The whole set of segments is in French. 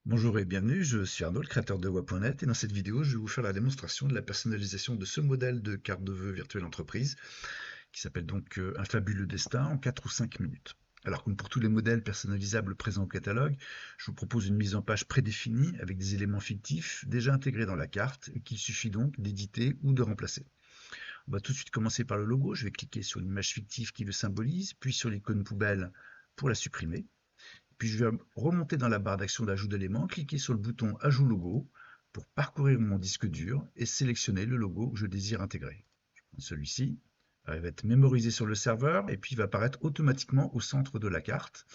Bonjour et bienvenue, je suis Arnaud, le créateur de Wa.net, et dans cette vidéo, je vais vous faire la démonstration de la personnalisation de ce modèle de carte de vœux virtuelle entreprise, qui s'appelle donc Un fabuleux destin, en 4 ou 5 minutes. Alors comme pour tous les modèles personnalisables présents au catalogue, je vous propose une mise en page prédéfinie avec des éléments fictifs déjà intégrés dans la carte et qu'il suffit donc d'éditer ou de remplacer. On va tout de suite commencer par le logo, je vais cliquer sur l'image fictive qui le symbolise, puis sur l'icône poubelle pour la supprimer. Puis je vais remonter dans la barre d'action d'ajout d'éléments, cliquer sur le bouton Ajout logo pour parcourir mon disque dur et sélectionner le logo que je désire intégrer. Celui-ci va être mémorisé sur le serveur et puis va apparaître automatiquement au centre de la carte.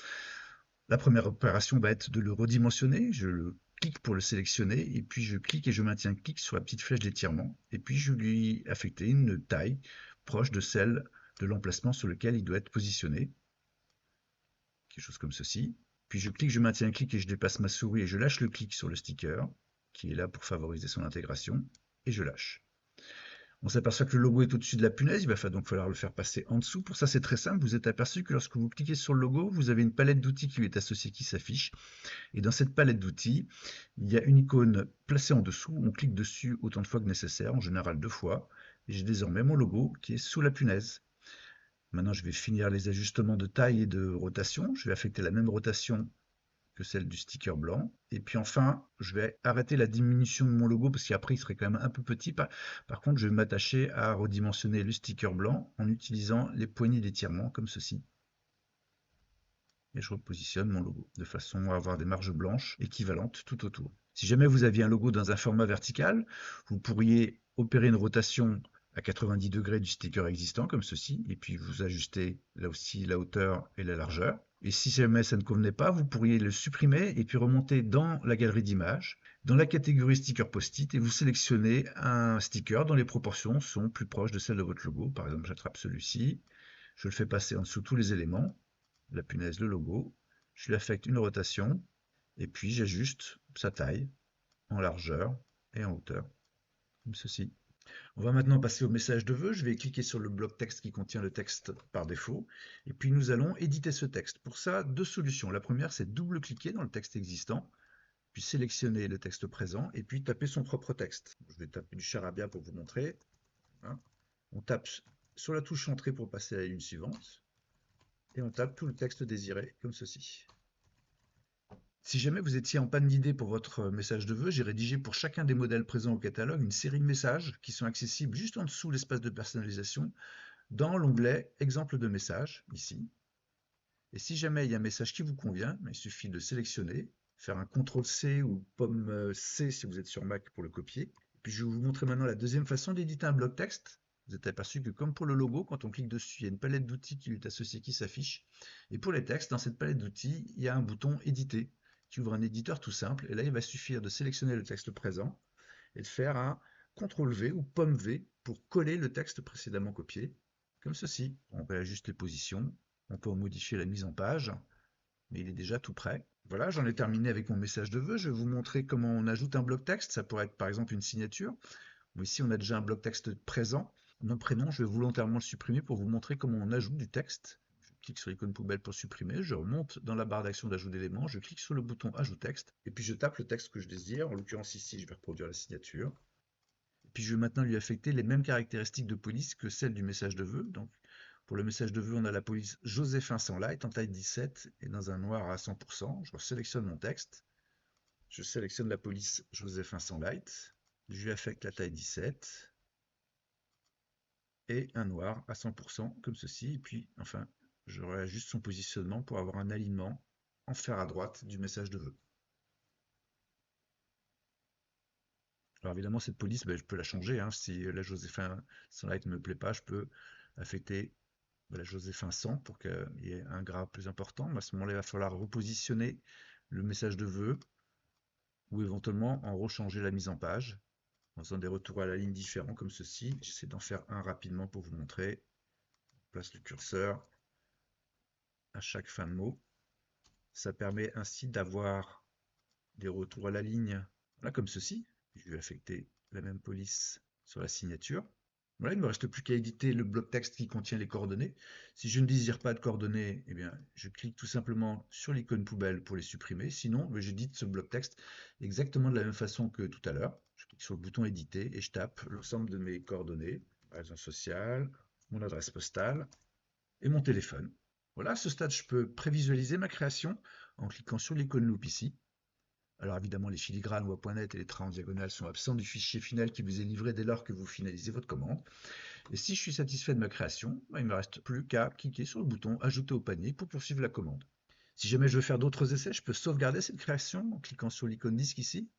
La première opération va être de le redimensionner. Je clique pour le sélectionner et puis je clique et je maintiens clic sur la petite flèche d'étirement et puis je lui affecter une taille proche de celle de l'emplacement sur lequel il doit être positionné, quelque chose comme ceci. Puis je clique, je maintiens un clic et je déplace ma souris et je lâche le clic sur le sticker qui est là pour favoriser son intégration et je lâche. On s'aperçoit que le logo est au-dessus de la punaise, il va donc falloir le faire passer en dessous. Pour ça, c'est très simple. Vous êtes aperçu que lorsque vous cliquez sur le logo, vous avez une palette d'outils qui lui est associée qui s'affiche. Et dans cette palette d'outils, il y a une icône placée en dessous. On clique dessus autant de fois que nécessaire, en général 2 fois. Et j'ai désormais mon logo qui est sous la punaise. Maintenant, je vais finir les ajustements de taille et de rotation. Je vais affecter la même rotation que celle du sticker blanc. Et puis enfin, je vais arrêter la diminution de mon logo parce qu'après, il serait quand même un peu petit. Par contre, je vais m'attacher à redimensionner le sticker blanc en utilisant les poignées d'étirement comme ceci. Et je repositionne mon logo de façon à avoir des marges blanches équivalentes tout autour. Si jamais vous aviez un logo dans un format vertical, vous pourriez opérer une rotation à 90 degrés du sticker existant comme ceci, et puis vous ajustez là aussi la hauteur et la largeur. Et si jamais ça ne convenait pas, vous pourriez le supprimer et puis remonter dans la galerie d'images, dans la catégorie sticker post-it, et vous sélectionnez un sticker dont les proportions sont plus proches de celles de votre logo. Par exemple, j'attrape celui-ci, je le fais passer en dessous tous les éléments, la punaise, le logo, je lui affecte une rotation, et puis j'ajuste sa taille en largeur et en hauteur, comme ceci. On va maintenant passer au message de vœux. Je vais cliquer sur le bloc texte qui contient le texte par défaut, et puis nous allons éditer ce texte. Pour ça, deux solutions. La première, c'est double-cliquer dans le texte existant, puis sélectionner le texte présent, et puis taper son propre texte. Je vais taper du charabia pour vous montrer. On tape sur la touche entrée pour passer à la ligne suivante, et on tape tout le texte désiré, comme ceci. Si jamais vous étiez en panne d'idées pour votre message de vœux, j'ai rédigé pour chacun des modèles présents au catalogue une série de messages qui sont accessibles juste en dessous l'espace de personnalisation dans l'onglet Exemple de message, ici. Et si jamais il y a un message qui vous convient, il suffit de sélectionner, faire un CTRL-C ou pomme-C si vous êtes sur Mac pour le copier. Et puis je vais vous montrer maintenant la deuxième façon d'éditer un bloc texte. Vous êtes aperçu que comme pour le logo, quand on clique dessus, il y a une palette d'outils qui lui est associée qui s'affiche. Et pour les textes, dans cette palette d'outils, il y a un bouton Éditer qui ouvre un éditeur tout simple. Et là, il va suffire de sélectionner le texte présent et de faire un CTRL-V ou pomme-V pour coller le texte précédemment copié, comme ceci. On réajuste les positions, on peut en modifier la mise en page, mais il est déjà tout prêt. Voilà, j'en ai terminé avec mon message de vœux. Je vais vous montrer comment on ajoute un bloc texte. Ça pourrait être par exemple une signature. Bon, ici, on a déjà un bloc texte présent. Mon prénom, je vais volontairement le supprimer pour vous montrer comment on ajoute du texte. Je clique sur l'icône poubelle pour supprimer. Je remonte dans la barre d'action d'ajout d'éléments. Je clique sur le bouton Ajout texte. Et puis je tape le texte que je désire. En l'occurrence ici, je vais reproduire la signature. Et puis je vais maintenant lui affecter les mêmes caractéristiques de police que celles du message de vœux. Donc, pour le message de vœux, on a la police Joséphin sans light en taille 17 et dans un noir à 100%. Je sélectionne mon texte. Je sélectionne la police Joséphin sans light. Je lui affecte la taille 17 et un noir à 100% comme ceci. Et puis, enfin, je réajuste son positionnement pour avoir un alignement en fer à droite du message de vœux. Alors évidemment, cette police, je peux la changer. Si la Joséphin sans light ne me plaît pas, je peux affecter la Joséphin 100 pour qu'il y ait un gras plus important. Mais à ce moment-là, il va falloir repositionner le message de vœux ou éventuellement en rechanger la mise en page en faisant des retours à la ligne différents comme ceci. J'essaie d'en faire un rapidement pour vous montrer. On place le curseur à chaque fin de mot. Ça permet ainsi d'avoir des retours à la ligne, voilà, comme ceci. Je vais affecter la même police sur la signature. Voilà, il ne me reste plus qu'à éditer le bloc texte qui contient les coordonnées. Si je ne désire pas de coordonnées, eh bien, je clique tout simplement sur l'icône poubelle pour les supprimer. Sinon, j'édite ce bloc texte exactement de la même façon que tout à l'heure. Je clique sur le bouton éditer et je tape l'ensemble de mes coordonnées, raison sociale, mon adresse postale et mon téléphone. Voilà, à ce stade, je peux prévisualiser ma création en cliquant sur l'icône loupe ici. Alors évidemment, les filigranes .net et les traits en diagonale sont absents du fichier final qui vous est livré dès lors que vous finalisez votre commande. Et si je suis satisfait de ma création, il ne me reste plus qu'à cliquer sur le bouton Ajouter au panier pour poursuivre la commande. Si jamais je veux faire d'autres essais, je peux sauvegarder cette création en cliquant sur l'icône disque ici.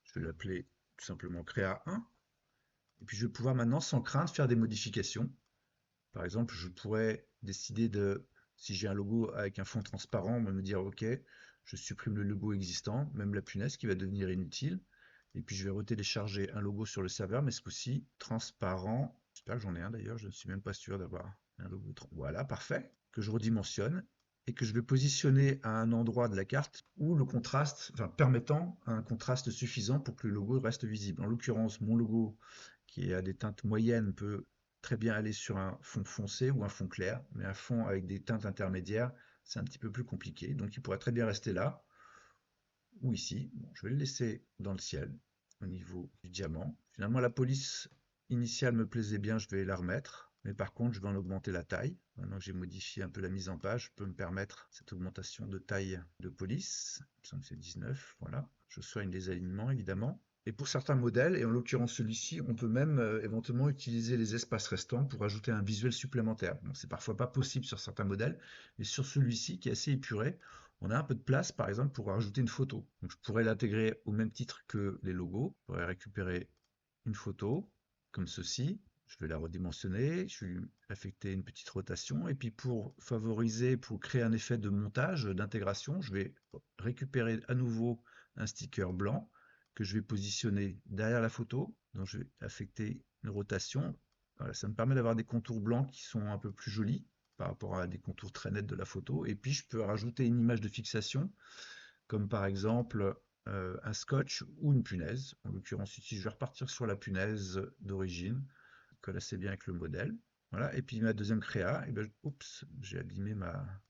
Je vais l'appeler tout simplement Créa 1. Et puis je vais pouvoir maintenant, sans crainte, faire des modifications. Par exemple, je pourrais décider de, si j'ai un logo avec un fond transparent, me dire OK, je supprime le logo existant, même la punaise qui va devenir inutile. Et puis je vais retélécharger un logo sur le serveur, mais ce coup-ci transparent. J'espère que j'en ai un d'ailleurs, je ne suis même pas sûr d'avoir un logo. Voilà, parfait. Que je redimensionne et que je vais positionner à un endroit de la carte où le contraste, enfin permettant un contraste suffisant pour que le logo reste visible. En l'occurrence, mon logo qui est à des teintes moyennes peut très bien aller sur un fond foncé ou un fond clair, mais un fond avec des teintes intermédiaires, c'est un petit peu plus compliqué. Donc il pourrait très bien rester là ou ici. Bon, je vais le laisser dans le ciel au niveau du diamant. Finalement, la police initiale me plaisait bien, je vais la remettre. Mais par contre, je vais en augmenter la taille. Maintenant que j'ai modifié un peu la mise en page, je peux me permettre cette augmentation de taille de police. Il me semble que c'est 19, voilà. Je soigne les alignements, évidemment. Et pour certains modèles, et en l'occurrence celui-ci, on peut même éventuellement utiliser les espaces restants pour ajouter un visuel supplémentaire. Bon, c'est parfois pas possible sur certains modèles, mais sur celui-ci, qui est assez épuré, on a un peu de place, par exemple, pour rajouter une photo. Donc, je pourrais l'intégrer au même titre que les logos. Je pourrais récupérer une photo, comme ceci. Je vais la redimensionner, je vais lui affecter une petite rotation. Et puis, pour favoriser, pour créer un effet de montage, d'intégration, je vais récupérer à nouveau un sticker blanc que je vais positionner derrière la photo. Donc, je vais affecter une rotation. Voilà, ça me permet d'avoir des contours blancs qui sont un peu plus jolis par rapport à des contours très nets de la photo. Et puis je peux rajouter une image de fixation, comme par exemple un scotch ou une punaise. En l'occurrence ici, je vais repartir sur la punaise d'origine, qui colle assez bien avec le modèle. Voilà. Et puis ma deuxième créa, et ben, oups, j'ai abîmé ma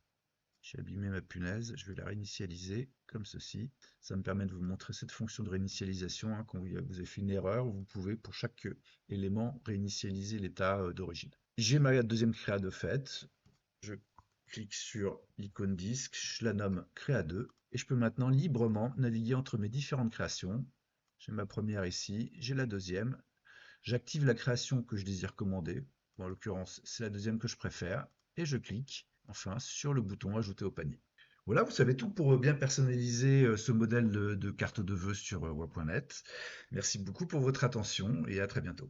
punaise, je vais la réinitialiser comme ceci. Ça me permet de vous montrer cette fonction de réinitialisation. Quand vous avez fait une erreur, vous pouvez pour chaque élément réinitialiser l'état d'origine. J'ai ma deuxième créa de fait. Je clique sur l'icône disque, je la nomme Créa 2 et je peux maintenant librement naviguer entre mes différentes créations. J'ai ma première ici, j'ai la deuxième. J'active la création que je désire commander. Bon, en l'occurrence, c'est la deuxième que je préfère et je clique enfin sur le bouton Ajouter au panier. Voilà, vous savez tout pour bien personnaliser ce modèle de carte de vœux sur WA.net. Merci beaucoup pour votre attention et à très bientôt.